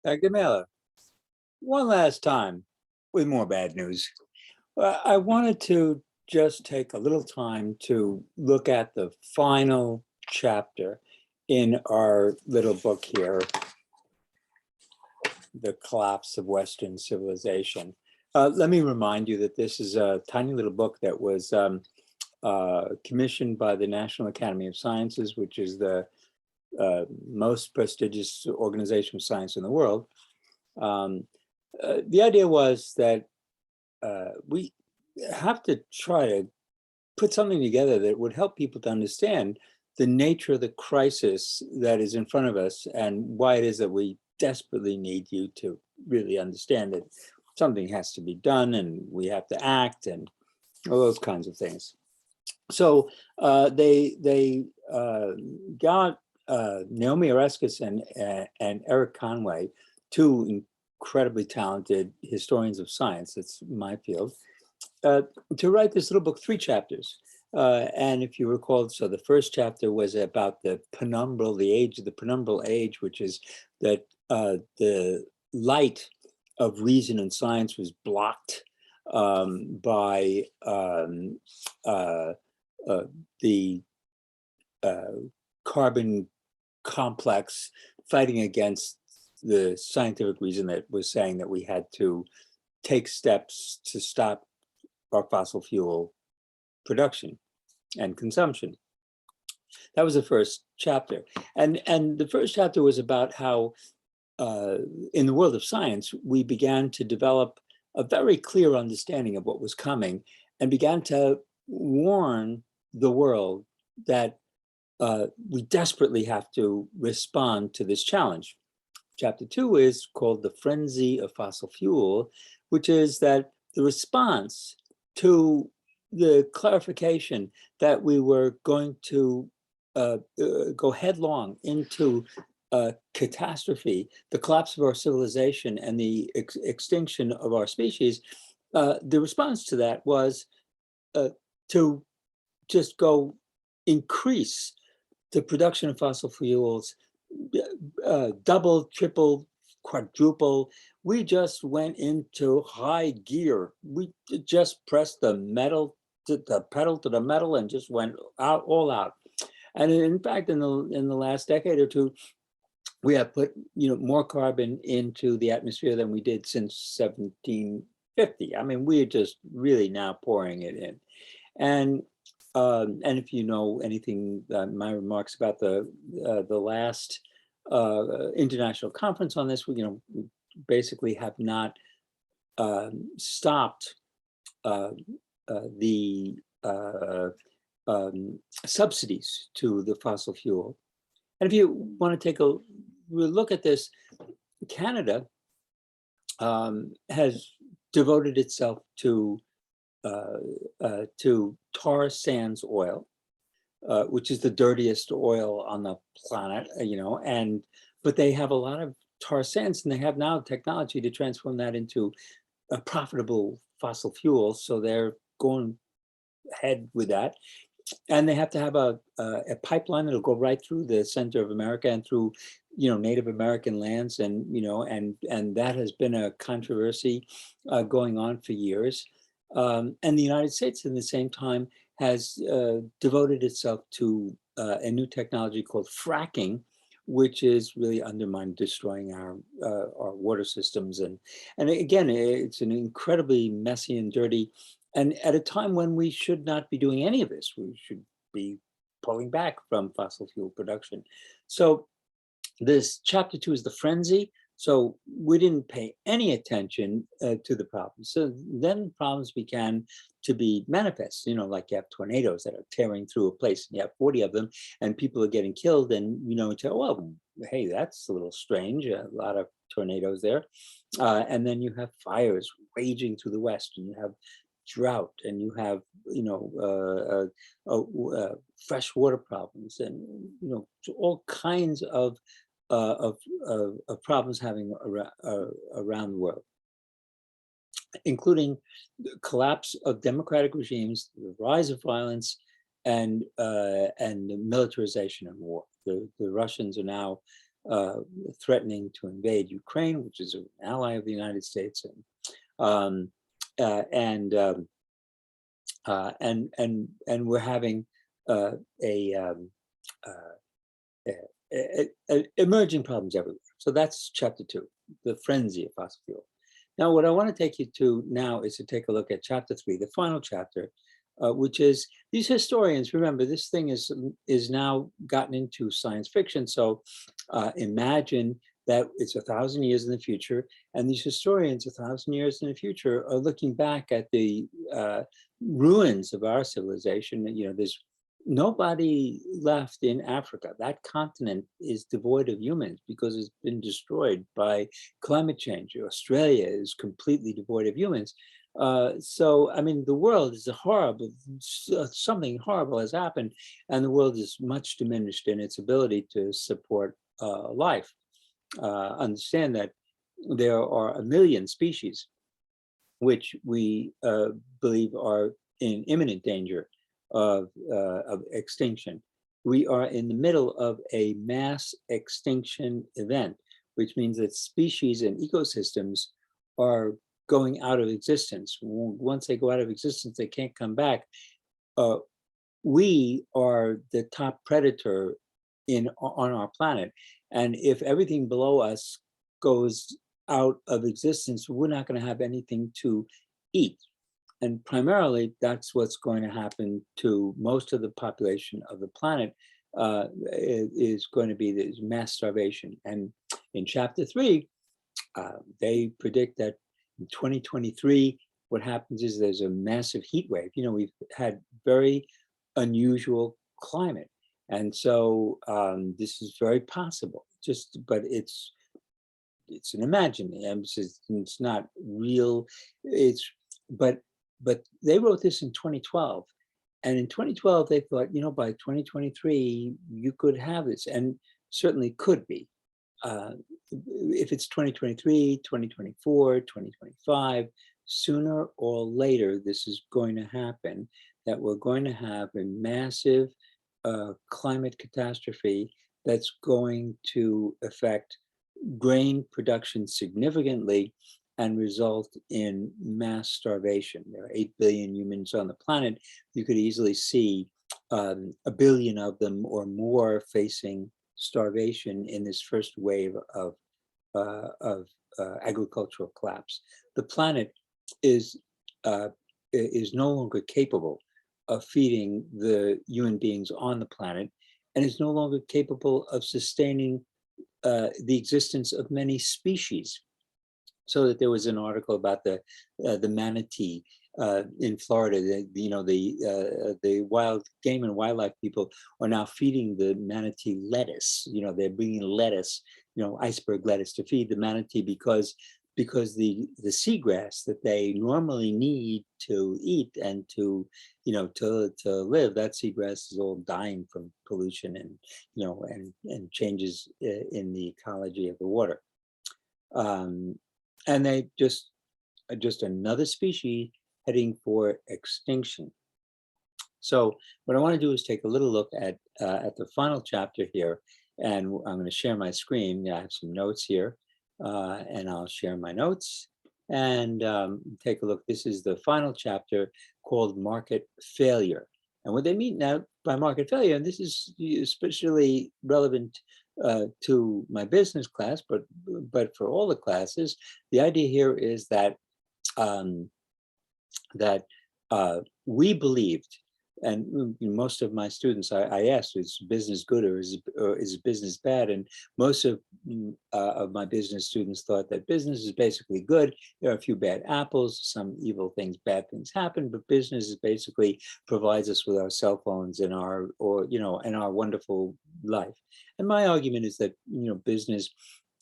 Dr. Mehler, one last time with more bad news. I wanted to just take a little time to look at the final chapter in our little book here, The Collapse of Western Civilization. Let me remind you that this is a tiny little book that was commissioned by the National Academy of Sciences, which is the most prestigious organization of science in the world. The idea was that we have to try to put something together that would help people to understand the nature of the crisis that is in front of us and why it is that we desperately need you to really understand that something has to be done and we have to act and all those kinds of things. So they got Naomi Oreskes and Eric Conway, two incredibly talented historians of science, that's my field, to write this little book, 3 chapters. And if you recall, so the first chapter was about the penumbral, the age of the penumbral age, which is that the light of reason and science was blocked by the carbon complex fighting against the scientific reason that was saying that we had to take steps to stop our fossil fuel production and consumption. That was the first chapter. And the first chapter was about how in the world of science, we began to develop a very clear understanding of what was coming and began to warn the world that we desperately have to respond to this challenge. Chapter 2 is called The Frenzy of Fossil Fuel, which is that the response to the clarification that we were going to go headlong into catastrophe, the collapse of our civilization and the extinction of our species, the response to that was to just go increase the production of fossil fuels, double, triple, quadruple. We just went into high gear. We just pressed the pedal to the metal and just went out, all out. And in fact, in the last decade or two, we have put more carbon into the atmosphere than we did since 1750. I mean, we're just really now pouring it in. And if you know anything, my remarks about the last international conference on this, we basically have not stopped the subsidies to the fossil fuel. And if you want to take a look at this, Canada has devoted itself to tar sands oil, which is the dirtiest oil on the planet, but they have a lot of tar sands, and they have now technology to transform that into a profitable fossil fuel. So they're going ahead with that. And they have to have a pipeline that'll go right through the center of America and through, Native American lands, and that has been a controversy going on for years. And the United States, in the same time, has devoted itself to a new technology called fracking, which is really undermining, destroying our water systems. And again, it's an incredibly messy and dirty. And at a time when we should not be doing any of this, we should be pulling back from fossil fuel production. So this chapter 2 is the frenzy. So we didn't pay any attention to the problems. So then problems began to be manifest, like you have tornadoes that are tearing through a place and you have 40 of them and people are getting killed. And, well, hey, that's a little strange. A lot of tornadoes there. And then you have fires raging through the West, and you have drought, and you have fresh water problems, and all kinds of problems having around the world, including the collapse of democratic regimes, the rise of violence, and the militarization of war. The Russians are now threatening to invade Ukraine, which is an ally of the United States, um, uh, and um, and we're having a, emerging problems everywhere. So that's chapter 2, the frenzy of fossil fuel. Now, what I want to take you to now is to take a look at chapter 3, the final chapter, which is these historians. Remember, this thing is now gotten into science fiction. So imagine that it's 1,000 years in the future, and these historians 1,000 years in the future are looking back at the ruins of our civilization. You know, there's nobody left in Africa. That continent is devoid of humans because it's been destroyed by climate change. Australia is completely devoid of humans. So, I mean, the world is a horrible, something horrible has happened, and the world is much diminished in its ability to support life. Understand that there are 1 million species which we believe are in imminent danger of extinction. We are in the middle of a mass extinction event, which means that species and ecosystems are going out of existence. Once they go out of existence, they can't come back. We are the top predator on our planet. And if everything below us goes out of existence, we're not going to have anything to eat. And primarily, that's what's going to happen to most of the population of the planet, is going to be this mass starvation. And in chapter 3, they predict that in 2023, what happens is there's a massive heat wave. You know, we've had very unusual climate. And so this is very possible, but it's an imaginary, it's not real. But they wrote this in 2012. And in 2012, they thought, you know, by 2023, you could have this, and certainly could be. If it's 2023, 2024, 2025, sooner or later, this is going to happen, that we're going to have a massive climate catastrophe that's going to affect grain production significantly and result in mass starvation. There are 8 billion humans on the planet. You could easily see 1 billion of them or more facing starvation in this first wave of agricultural collapse. The planet is no longer capable of feeding the human beings on the planet, and is no longer capable of sustaining the existence of many species. So that there was an article about the manatee in Florida. The wild game and wildlife people are now feeding the manatee lettuce. You know, they're bringing lettuce, iceberg lettuce, to feed the manatee because the seagrass that they normally need to eat and to live, that seagrass is all dying from pollution and changes in the ecology of the water. And they just another species heading for extinction. So what I want to do is take a little look at the final chapter here, and I'm going to share my screen. I have some notes here, and I'll share my notes and take a look. This is the final chapter called Market Failure. And what they mean now by market failure, and this is especially relevant to my business class, but for all the classes, the idea here is that we believed, and most of my students, I asked, is business good or is business bad? And most of my business students thought that business is basically good. There are a few bad apples, some evil things, bad things happen, but business is basically provides us with our cell phones and our wonderful life. And my argument is that business,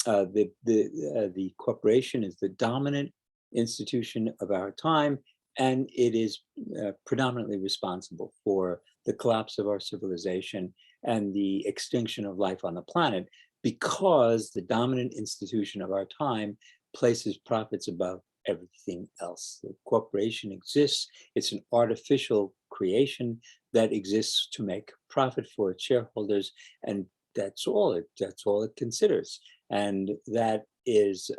the corporation is the dominant institution of our time, and it is predominantly responsible for the collapse of our civilization and the extinction of life on the planet, because the dominant institution of our time places profits above everything else. The corporation exists. It's an artificial creation that exists to make profit for its shareholders, and that's all it considers, and that is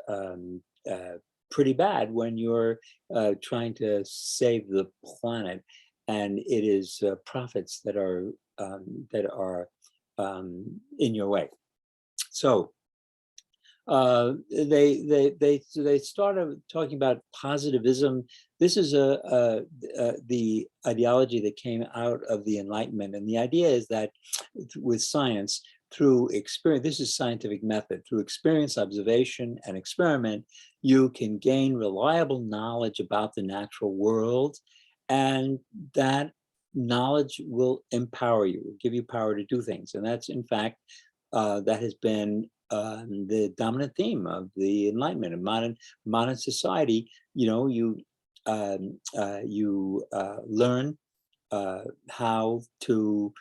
pretty bad when you're trying to save the planet, and it is profits that are in your way. So they started talking about positivism. This is the ideology that came out of the Enlightenment, and the idea is that with science, through experience, this is scientific method, through experience, observation, and experiment, you can gain reliable knowledge about the natural world, and that knowledge will empower you, give you power to do things. And that's, in fact, that has been the dominant theme of the Enlightenment and modern society. You know, you learn how to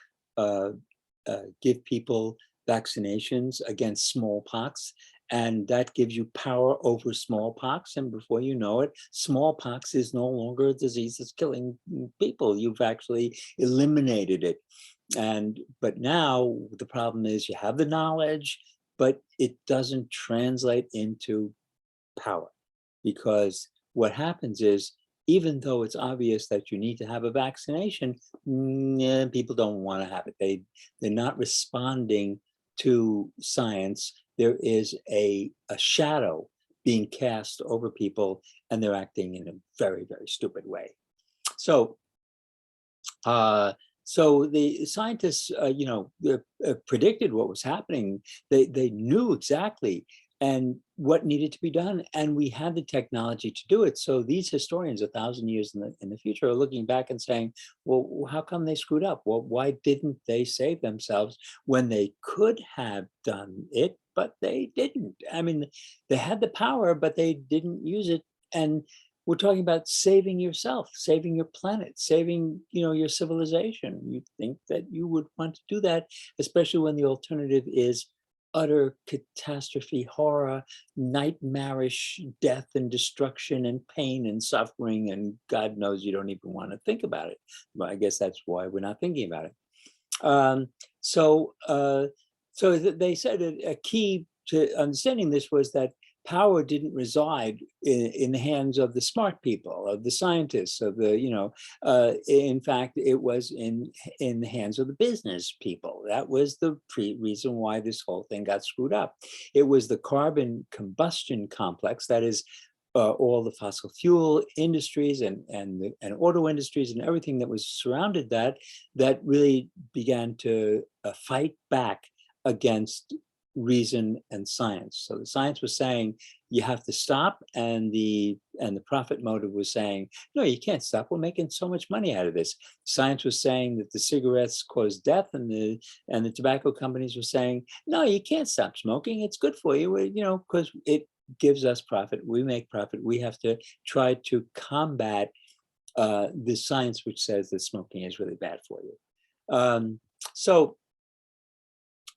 give people vaccinations against smallpox, and that gives you power over smallpox. And before you know it, smallpox is no longer a disease that's killing people. You've actually eliminated it. But now the problem is you have the knowledge, but it doesn't translate into power, because what happens is, even though it's obvious that you need to have a vaccination, people don't want to have it. They're not responding to science. There is a shadow being cast over people, and they're acting in a very, very stupid way. So so the scientists, predicted what was happening. They knew exactly and what needed to be done, and we had the technology to do it. So these historians, 1,000 years in the future, are looking back and saying, "Well, how come they screwed up? Well, why didn't they save themselves when they could have done it, but they didn't? I mean, they had the power, but they didn't use it." And we're talking about saving yourself, saving your planet, saving, your civilization. You think that you would want to do that, especially when the alternative is utter catastrophe, horror, nightmarish death and destruction and pain and suffering, and God knows you don't even want to think about it. But I guess that's why we're not thinking about it. So they said a key to understanding this was that power didn't reside in the hands of the smart people, of the scientists, of the, in fact, it was in the hands of the business people. That was the reason why this whole thing got screwed up. It was the carbon combustion complex, that is, all the fossil fuel industries and auto industries and everything that was surrounded that really began to fight back against reason and science. So the science was saying you have to stop, and the profit motive was saying, no, you can't stop. We're making so much money out of this. Science was saying that the cigarettes cause death, and the tobacco companies were saying, no, you can't stop smoking. It's good for you, because it gives us profit. We make profit. We have to try to combat the science which says that smoking is really bad for you. So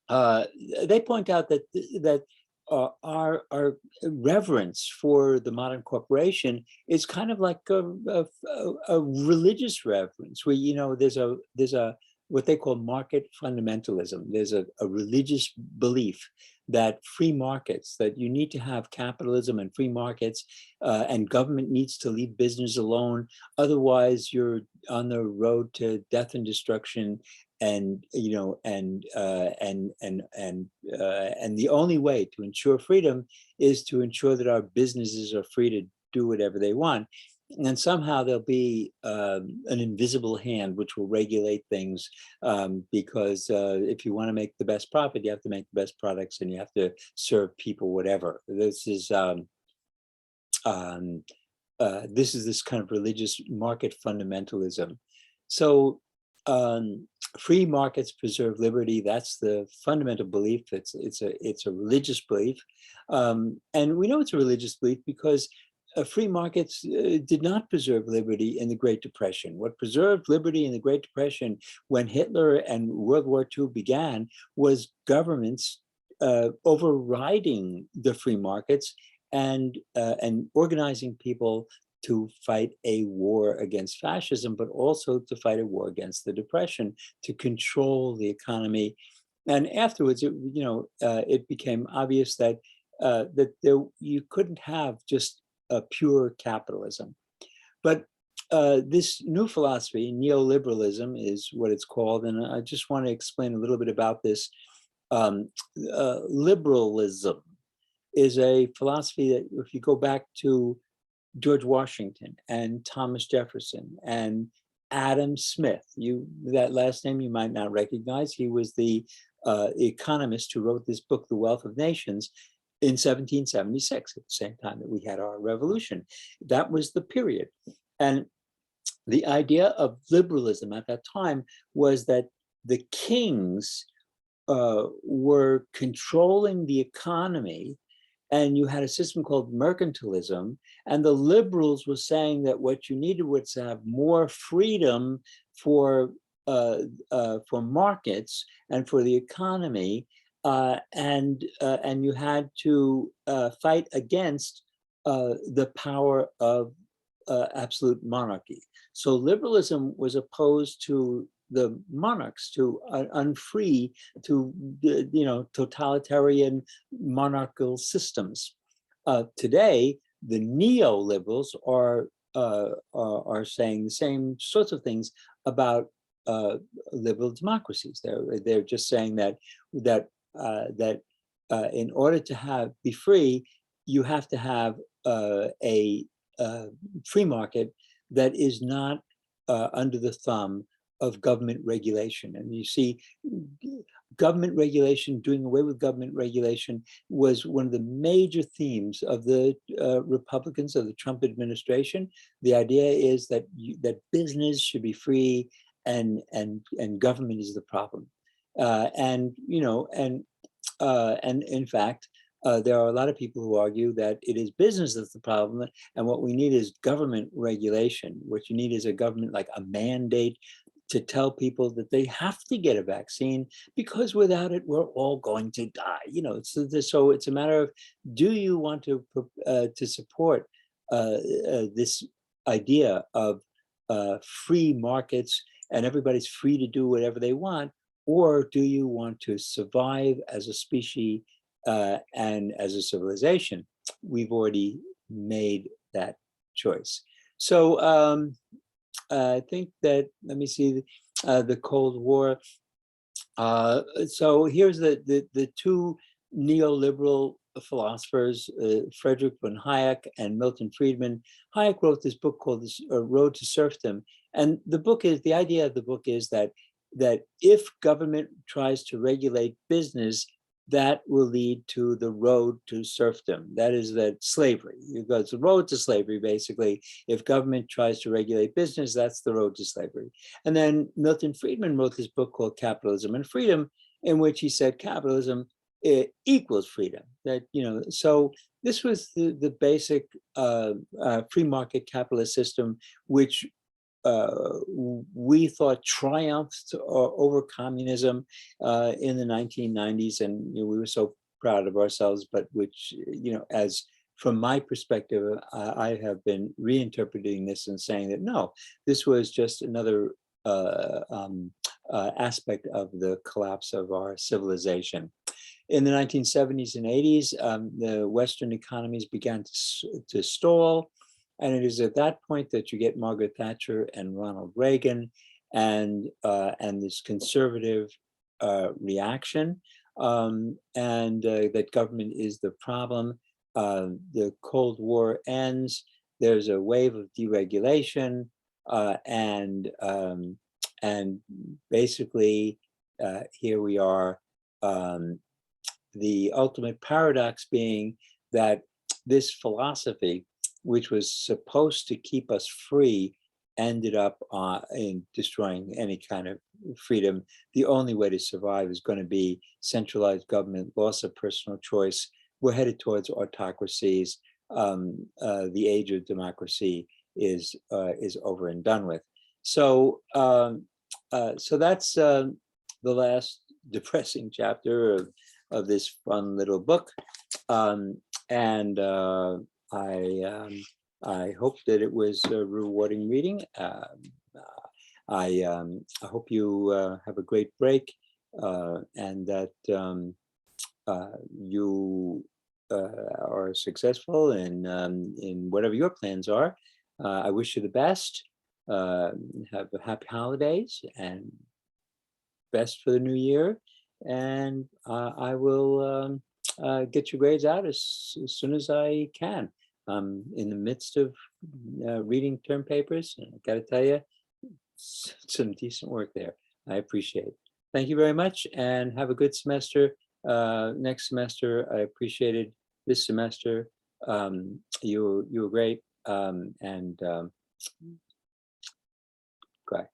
they point out that our reverence for the modern corporation is kind of like a religious reverence, where there's a what they call market fundamentalism. There's a religious belief that free markets, that you need to have capitalism and free markets, and government needs to leave business alone. Otherwise, you're on the road to death and destruction. And and the only way to ensure freedom is to ensure that our businesses are free to do whatever they want. And somehow there'll be an invisible hand which will regulate things, because if you want to make the best profit, you have to make the best products, and you have to serve people whatever. This is this kind of religious market fundamentalism. So free markets preserve liberty. That's the fundamental belief. It's a religious belief, and we know it's a religious belief because free markets did not preserve liberty in the Great Depression. What preserved liberty in the Great Depression, when Hitler and World War II began, was governments overriding the free markets and organizing people to fight a war against fascism, but also to fight a war against the Depression, to control the economy And afterwards, it became obvious that you couldn't have just a pure capitalism. But this new philosophy, neoliberalism, is what it's called, and I just want to explain a little bit about this. Liberalism is a philosophy that, if you go back to George Washington and Thomas Jefferson and Adam Smith, that last name you might not recognize. He was the economist who wrote this book, The Wealth of Nations, in 1776, at the same time that we had our revolution. That was the period. And the idea of liberalism at that time was that the kings were controlling the economy, and you had a system called mercantilism, and the liberals were saying that what you needed was to have more freedom for markets and for the economy, and you had to fight against the power of absolute monarchy. So liberalism was opposed to the monarchs, to unfree, to totalitarian monarchical systems. Today, the neoliberals are saying the same sorts of things about liberal democracies. They're just saying that in order to be free, you have to have a free market that is not under the thumb of government regulation. And you see, government regulation, doing away with government regulation, was one of the major themes of the Republicans of the Trump administration. The idea is that business should be free, and government is the problem. And in fact, there are a lot of people who argue that it is business that's the problem, and what we need is government regulation. What you need is a government, like a mandate, to tell people that they have to get a vaccine, because without it, we're all going to die. So it's a matter of, do you want to support this idea of free markets and everybody's free to do whatever they want, or do you want to survive as a species and as a civilization? We've already made that choice. So I think that, let me see, the Cold War. So here's the two neoliberal philosophers, Friedrich von Hayek and Milton Friedman. Hayek wrote this book called Road to Serfdom. And the idea of the book is that if government tries to regulate business, that will lead to the road to serfdom. That is that slavery. It's the road to slavery, basically. If government tries to regulate business, that's the road to slavery. And then Milton Friedman wrote this book called Capitalism and Freedom, in which he said capitalism equals freedom. So this was the basic free market capitalist system, which we thought triumphed over communism in the 1990s, and we were so proud of ourselves, but which, as from my perspective, I have been reinterpreting this and saying that no, this was just another aspect of the collapse of our civilization. In the 1970s and 80s, the Western economies began to stall. And it is at that point that you get Margaret Thatcher and Ronald Reagan, and this conservative reaction, and that government is the problem. The Cold War ends. There's a wave of deregulation, and basically here we are. The ultimate paradox being that this philosophy, which was supposed to keep us free, ended up in destroying any kind of freedom. The only way to survive is going to be centralized government, loss of personal choice. We're headed towards autocracies. The age of democracy is over and done with. So that's the last depressing chapter of this fun little book, and I hope that it was a rewarding reading. I hope you have a great break, and that you are successful in whatever your plans are. I wish you the best. Have happy holidays and best for the new year. And I will get your grades out as soon as I can. I'm in the midst of reading term papers. And I got to tell you, some decent work there. I appreciate it. Thank you very much, and have a good semester. Next semester, I appreciated this semester. You were great, and great.